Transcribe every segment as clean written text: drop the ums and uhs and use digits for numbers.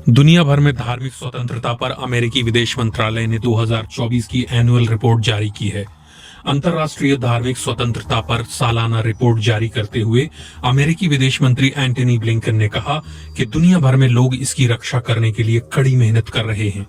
दुनिया भर में धार्मिक स्वतंत्रता पर अमेरिकी विदेश मंत्रालय ने 2024 की एनुअल रिपोर्ट जारी की है। अंतर्राष्ट्रीय धार्मिक स्वतंत्रता पर सालाना रिपोर्ट जारी करते हुए अमेरिकी विदेश मंत्री एंटनी ब्लिंकन ने कहा कि दुनिया भर में लोग इसकी रक्षा करने के लिए कड़ी मेहनत कर रहे हैं।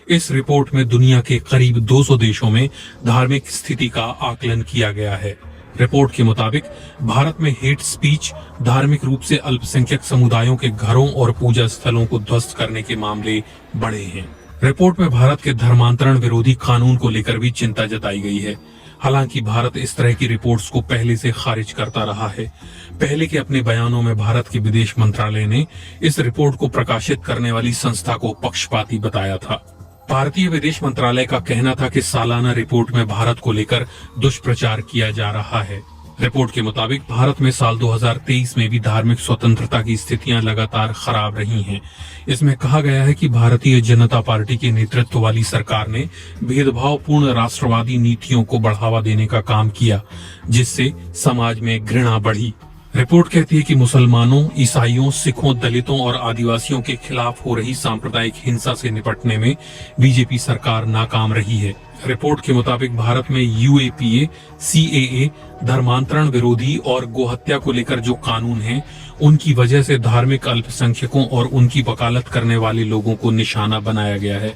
इस रिपोर्ट में दुनिया के करीब 200 देशों में धार्मिक स्थिति का आकलन किया गया है। रिपोर्ट के मुताबिक भारत में हेट स्पीच, धार्मिक रूप से अल्पसंख्यक समुदायों के घरों और पूजा स्थलों को ध्वस्त करने के मामले बढ़े हैं। रिपोर्ट में भारत के धर्मांतरण विरोधी कानून को लेकर भी चिंता जताई गई है। हालांकि भारत इस तरह की रिपोर्ट्स को पहले से खारिज करता रहा है। पहले के अपने बयानों में भारत के विदेश मंत्रालय ने इस रिपोर्ट को प्रकाशित करने वाली संस्था को पक्षपाती बताया था। भारतीय विदेश मंत्रालय का कहना था कि सालाना रिपोर्ट में भारत को लेकर दुष्प्रचार किया जा रहा है। रिपोर्ट के मुताबिक भारत में साल 2023 में भी धार्मिक स्वतंत्रता की स्थितियां लगातार खराब रही हैं। इसमें कहा गया है कि भारतीय जनता पार्टी के नेतृत्व वाली सरकार ने भेदभावपूर्ण राष्ट्रवादी नीतियों को बढ़ावा देने का काम किया, जिससे समाज में घृणा बढ़ी। रिपोर्ट कहती है कि मुसलमानों, ईसाइयों, सिखों, दलितों और आदिवासियों के खिलाफ हो रही सांप्रदायिक हिंसा से निपटने में बीजेपी सरकार नाकाम रही है। रिपोर्ट के मुताबिक भारत में यूएपीए, सीएए, धर्मांतरण विरोधी और गोहत्या को लेकर जो कानून हैं, उनकी वजह से धार्मिक अल्पसंख्यकों और उनकी वकालत करने वाले लोगों को निशाना बनाया गया है।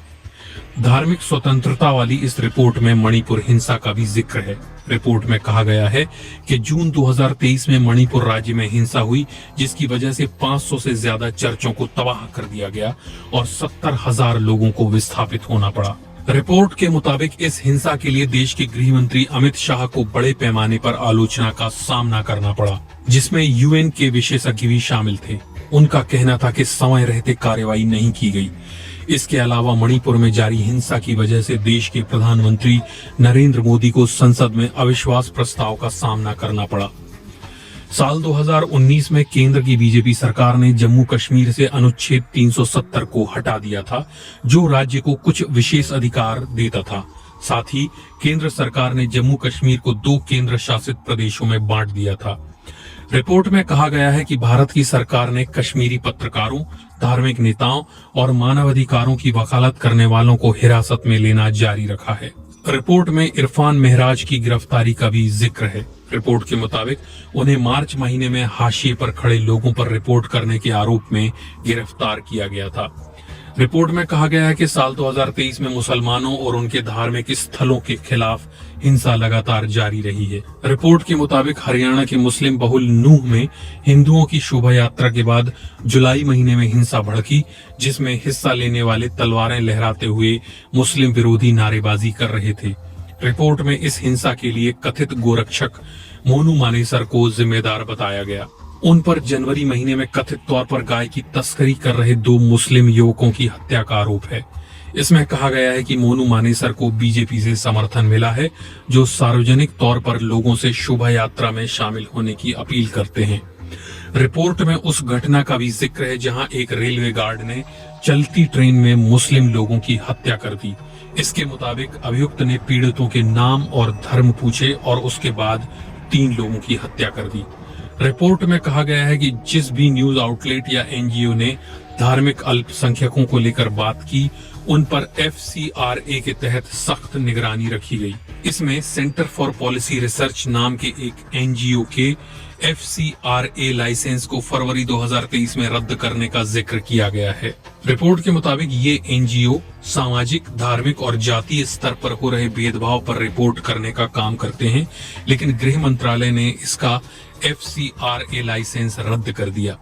धार्मिक स्वतंत्रता वाली इस रिपोर्ट में मणिपुर हिंसा का भी जिक्र है। रिपोर्ट में कहा गया है कि जून 2023 में मणिपुर राज्य में हिंसा हुई, जिसकी वजह से 500 से ज्यादा चर्चों को तबाह कर दिया गया और 70,000 लोगों को विस्थापित होना पड़ा। रिपोर्ट के मुताबिक इस हिंसा के लिए देश के गृह मंत्री अमित शाह को बड़े पैमाने पर आलोचना का सामना करना पड़ा, जिसमें यूएन के विशेषज्ञ भी शामिल थे। उनका कहना था कि समय रहते कार्रवाई नहीं की गई। इसके अलावा मणिपुर में जारी हिंसा की वजह से देश के प्रधानमंत्री नरेंद्र मोदी को संसद में अविश्वास प्रस्ताव का सामना करना पड़ा। साल 2019 में केंद्र की बीजेपी सरकार ने जम्मू कश्मीर से अनुच्छेद 370 को हटा दिया था, जो राज्य को कुछ विशेष अधिकार देता था। साथ ही केंद्र सरकार ने जम्मू कश्मीर को 2 केंद्र शासित प्रदेशों में बांट दिया था। रिपोर्ट में कहा गया है कि भारत की सरकार ने कश्मीरी पत्रकारों, धार्मिक नेताओं और मानवाधिकारों की वकालत करने वालों को हिरासत में लेना जारी रखा है। रिपोर्ट में इरफान मेहराज की गिरफ्तारी का भी जिक्र है। रिपोर्ट के मुताबिक उन्हें मार्च महीने में हाशिए पर खड़े लोगों पर रिपोर्ट करने के आरोप में गिरफ्तार किया गया था। रिपोर्ट में कहा गया है कि साल 2023 में मुसलमानों और उनके धार्मिक स्थलों के खिलाफ हिंसा लगातार जारी रही है। रिपोर्ट के मुताबिक हरियाणा के मुस्लिम बहुल नूह में हिंदुओं की शोभा यात्रा के बाद जुलाई महीने में हिंसा भड़की, जिसमें हिस्सा लेने वाले तलवारें लहराते हुए मुस्लिम विरोधी नारेबाजी कर रहे थे। रिपोर्ट में इस हिंसा के लिए कथित गोरक्षक मोनू मानेसर को जिम्मेदार बताया गया। उन पर जनवरी महीने में कथित तौर पर गाय की तस्करी कर रहे 2 मुस्लिम युवकों की हत्या का आरोप है। इसमें कहा गया है कि मोनू मानेसर को बीजेपी से समर्थन मिला है, जो सार्वजनिक तौर पर लोगों से शोभा यात्रा में शामिल होने की अपील करते हैं। रिपोर्ट में उस घटना का भी जिक्र है जहां एक रेलवे गार्ड ने चलती ट्रेन में मुस्लिम लोगों की हत्या कर दी। इसके मुताबिक अभियुक्त ने पीड़ितों के नाम और धर्म पूछे और उसके बाद 3 लोगों की हत्या कर दी। रिपोर्ट में कहा गया है कि जिस भी न्यूज आउटलेट या एनजीओ ने धार्मिक अल्पसंख्यकों को लेकर बात की, उन पर FCRA के तहत सख्त निगरानी रखी गई। इसमें सेंटर फॉर पॉलिसी रिसर्च नाम के एक एनजीओ के FCRA लाइसेंस को फरवरी 2023 में रद्द करने का जिक्र किया गया है। रिपोर्ट के मुताबिक ये एनजीओ सामाजिक, धार्मिक और जातीय स्तर पर हो रहे भेदभाव पर रिपोर्ट करने का काम करते हैं, लेकिन गृह मंत्रालय ने इसका FCRA लाइसेंस रद्द कर दिया।